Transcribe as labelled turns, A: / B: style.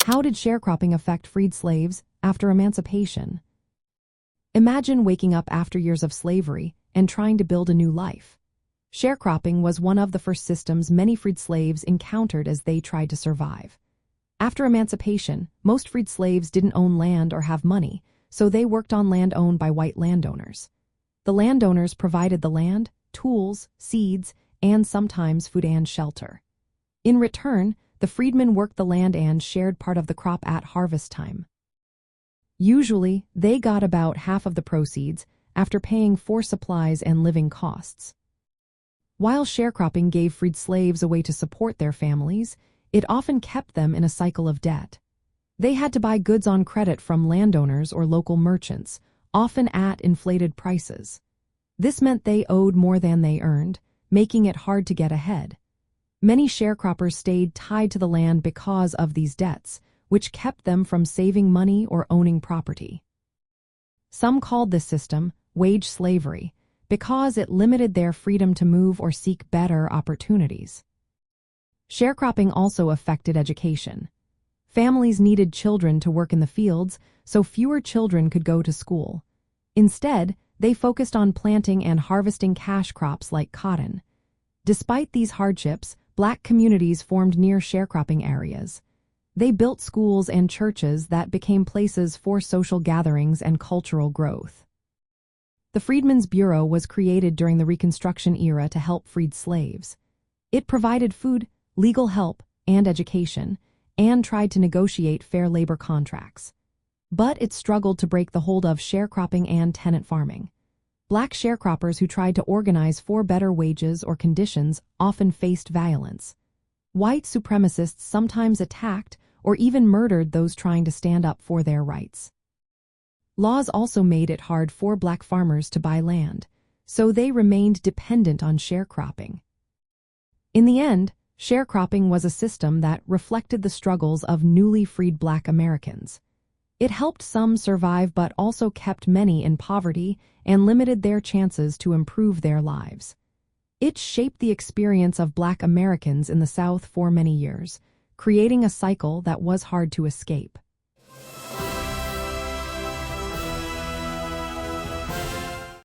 A: How did sharecropping affect freed slaves after emancipation? Imagine waking up after years of slavery and trying to build a new life. Sharecropping was one of the first systems many freed slaves encountered as they tried to survive. After emancipation, most freed slaves didn't own land or have money, so they worked on land owned by white landowners. The landowners provided the land, tools, seeds, and sometimes food and shelter. In return, the freedmen worked the land and shared part of the crop at harvest time. Usually, they got about half of the proceeds after paying for supplies and living costs. While sharecropping gave freed slaves a way to support their families, it often kept them in a cycle of debt. They had to buy goods on credit from landowners or local merchants, often at inflated prices. This meant they owed more than they earned, making it hard to get ahead. Many sharecroppers stayed tied to the land because of these debts, which kept them from saving money or owning property. Some called this system wage slavery because it limited their freedom to move or seek better opportunities. Sharecropping also affected education. Families needed children to work in the fields, so fewer children could go to school. Instead, they focused on planting and harvesting cash crops like cotton. Despite these hardships, Black communities formed near sharecropping areas. They built schools and churches that became places for social gatherings and cultural growth. The Freedmen's Bureau was created during the Reconstruction era to help freed slaves. It provided food, legal help, and education, and tried to negotiate fair labor contracts. But it struggled to break the hold of sharecropping and tenant farming. Black sharecroppers who tried to organize for better wages or conditions often faced violence. White supremacists sometimes attacked or even murdered those trying to stand up for their rights. Laws also made it hard for Black farmers to buy land, so they remained dependent on sharecropping. In the end, sharecropping was a system that reflected the struggles of newly freed Black Americans. It helped some survive but also kept many in poverty and limited their chances to improve their lives. It shaped the experience of Black Americans in the South for many years, creating a cycle that was hard to escape.